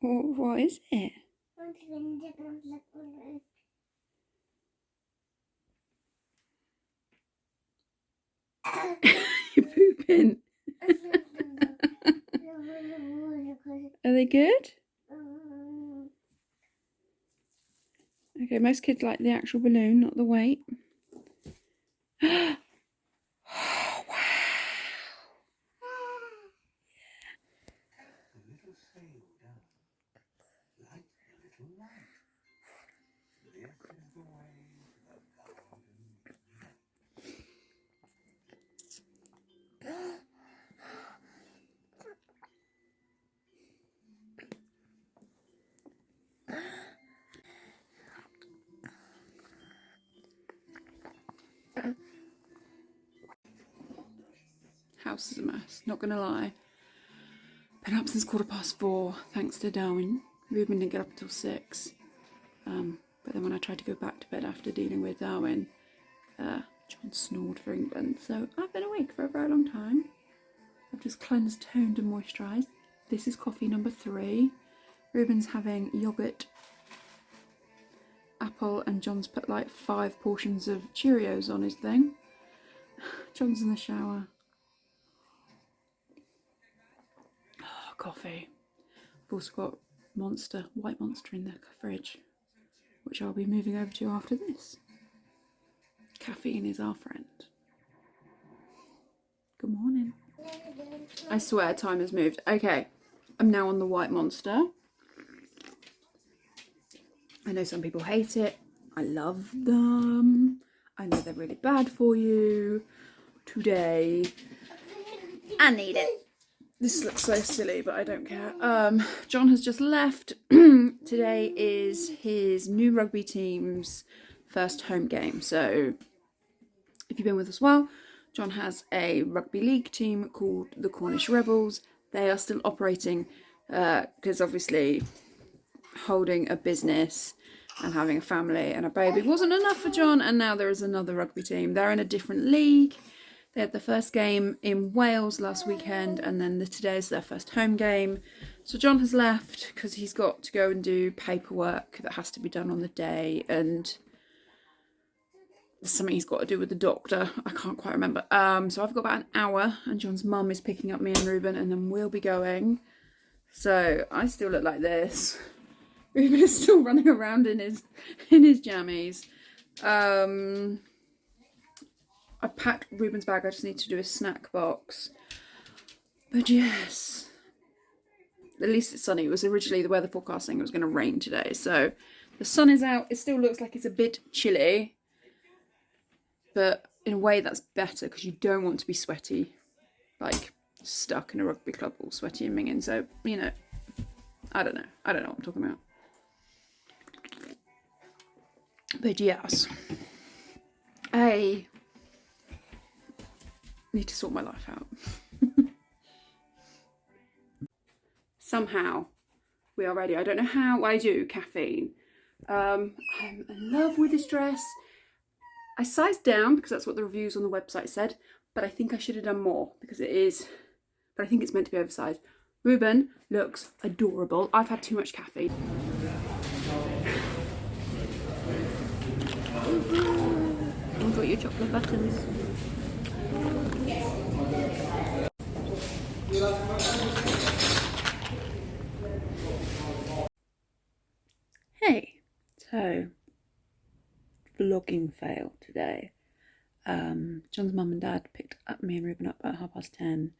What is it? You're pooping. Are they good? Okay, most kids like the actual balloon, not the weight. Oh, wow. House is a mess, not gonna lie. Been up since 4:15, thanks to Darwin. Ruben didn't get up until 6. But then when I tried to go back to bed after dealing with Darwin, John snored for England. So I've been awake for a very long time. I've just cleansed, toned and moisturised. This is coffee number 3. Ruben's having yoghurt, apple, and John's put like 5 portions of Cheerios on his thing. John's in the shower. Oh, coffee. I've also got Monster, white Monster in the fridge, which I'll be moving over to after this. Caffeine is our friend. Good morning. I swear time has moved. Okay, I'm now on the white Monster. I know some people hate it. I love them. I know they're really bad for you. Today, I need it. This looks so silly, but I don't care. John has just left. Today is his new rugby team's first home game. So if you've been with us well, John has a rugby league team called the Cornish Rebels. They are still operating because obviously holding a business and having a family and a baby wasn't enough for John, and now there is another rugby team. They're in a different league. They had the first game in Wales last weekend, and then today is their first home game. So John has left because he's got to go and do paperwork that has to be done on the day, and there's something he's got to do with the doctor. I can't quite remember. So I've got about an hour, and John's mum is picking up me and Ruben, and then we'll be going. So I still look like this. Ruben is still running around in his jammies. I've packed Ruben's bag. I just need to do a snack box. But yes, at least it's sunny. It was originally the weather forecasting. It was going to rain today. So the sun is out. It still looks like it's a bit chilly. But in a way that's better because you don't want to be sweaty. Like stuck in a rugby club all sweaty and minging. So, you know, I don't know. I don't know what I'm talking about. But yes. I need to sort my life out. Somehow we are ready. I don't know how I do caffeine. I'm in love with this dress. I sized down because that's what the reviews on the website said, but I think I should have done more because it is, but I think it's meant to be oversized. Ruben looks adorable. I've had too much caffeine. I've got your chocolate buttons. Hey, so vlogging fail today. John's mum and dad picked up me and Ruben up at 10:30, and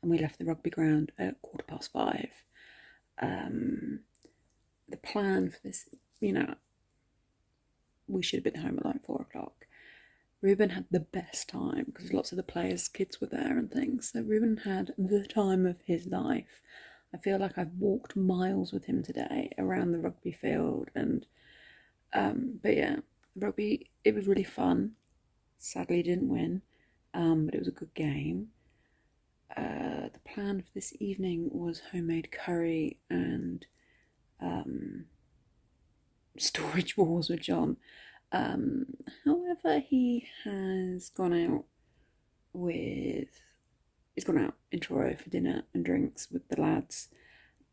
we left the rugby ground at 5:15. The plan for this, you know, we should have been home at like 4 o'clock. Ruben had the best time because lots of the players' kids were there and things. So Ruben had the time of his life. I feel like I've walked miles with him today around the rugby field, and but yeah, rugby, it was really fun. Sadly didn't win, but it was a good game. The plan for this evening was homemade curry and storage wars with John. However, he's gone out in Truro for dinner and drinks with the lads,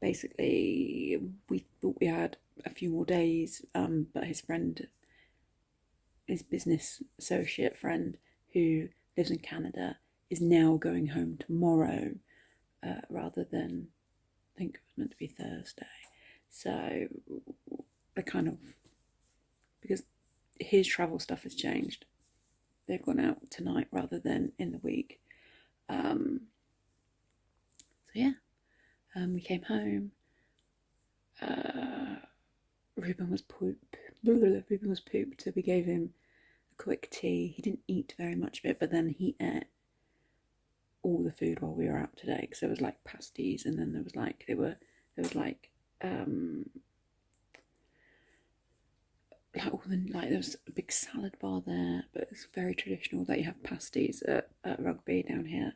basically we thought we had a few more days, but his friend, his business associate friend who lives in Canada, is now going home tomorrow, rather than, I think it was meant to be Thursday. So I kind of, because his travel stuff has changed, they've gone out tonight rather than in the week. So yeah, we came home. Ruben was pooped, so we gave him a quick tea. He didn't eat very much of it, but then he ate all the food while we were out today, because there was like pasties, and then there was like there was like all the, like, there was a big salad bar there, but it's very traditional that you have pasties at Rugby down here.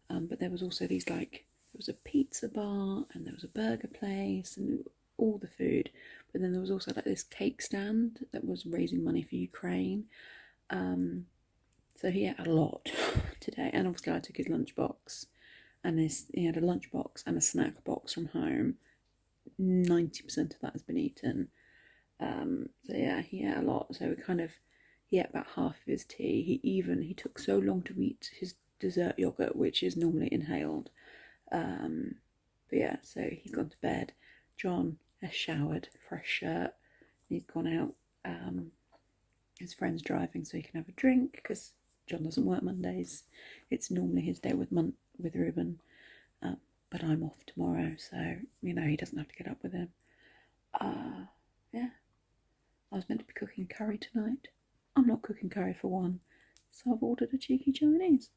But there was also these, like, there was a pizza bar and there was a burger place and all the food. But then there was also like this cake stand that was raising money for Ukraine. So he ate a lot today, and obviously I took his lunchbox, and he had a lunchbox and a snack box from home. 90% of that has been eaten. So yeah, he ate a lot. So he ate about half of his tea. He took so long to eat his dessert yogurt, which is normally inhaled. But yeah, so he's gone to bed. John has showered, fresh shirt. He's gone out. His friend's driving so he can have a drink, because John doesn't work Mondays. It's normally his day with Ruben. But I'm off tomorrow, so he doesn't have to get up with him. Yeah. I was meant to be cooking curry tonight. I'm not cooking curry for one, so I've ordered a cheeky Chinese.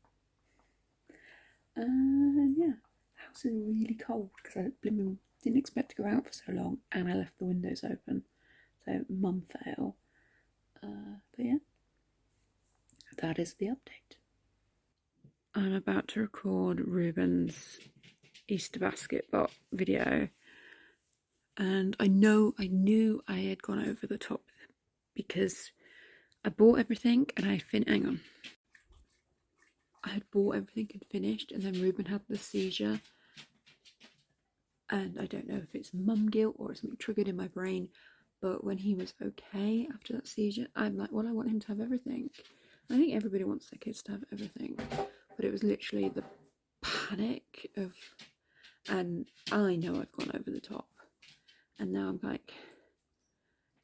And yeah, the house is really cold because I didn't expect to go out for so long, and I left the windows open. So mum fail. But yeah, that is the update. I'm about to record Ruben's Easter basket video. And I knew I had gone over the top, because I bought everything and I had bought everything and finished, and then Ruben had the seizure. And I don't know if it's mum guilt or something triggered in my brain, but when he was okay after that seizure, I'm like, well, I want him to have everything. I think everybody wants their kids to have everything, but it was literally the panic of, and I know I've gone over the top. And now I'm like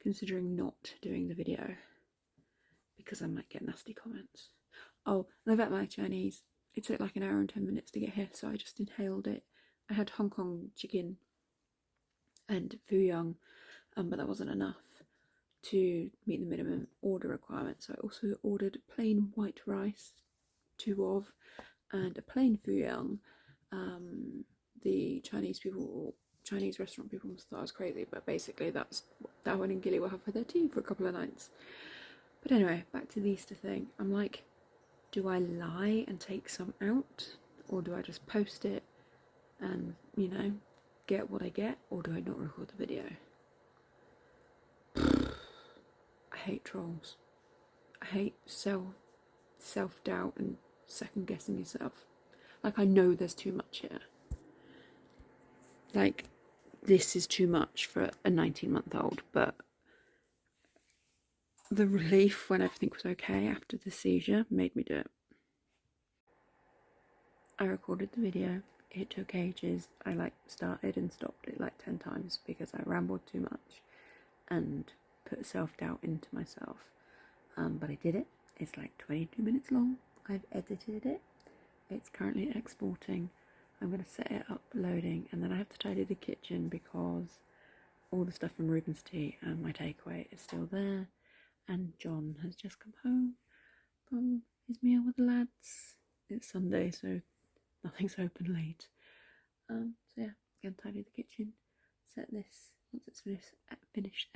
considering not doing the video because I might get nasty comments. Oh, and I've had my Chinese. It took like an hour and 10 minutes to get here, so I just inhaled it. I had Hong Kong chicken and fuyang, but that wasn't enough to meet the minimum order requirement. So I also ordered plain white rice, 2 of, and a plain fuyang. The Chinese restaurant people must have thought I was crazy, but basically that's what Darwin and Gilly will have for their tea for a couple of nights. But anyway, back to the Easter thing. I'm like, do I lie and take some out, or do I just post it and, get what I get, or do I not record the video? I hate trolls. I hate self-doubt and second-guessing yourself. Like, I know there's too much here. Like, this is too much for a 19-month-old, but the relief when everything was okay after the seizure made me do it. I recorded the video. It took ages. I started and stopped it 10 times because I rambled too much and put self-doubt into myself. But I did it. It's 22 minutes long. I've edited it. It's currently exporting. I'm going to set it up loading, and then I have to tidy the kitchen because all the stuff from Ruben's tea and my takeaway is still there. And John has just come home from his meal with the lads. It's Sunday, so nothing's open late. So yeah, I'm going to tidy the kitchen, set this, once it's finished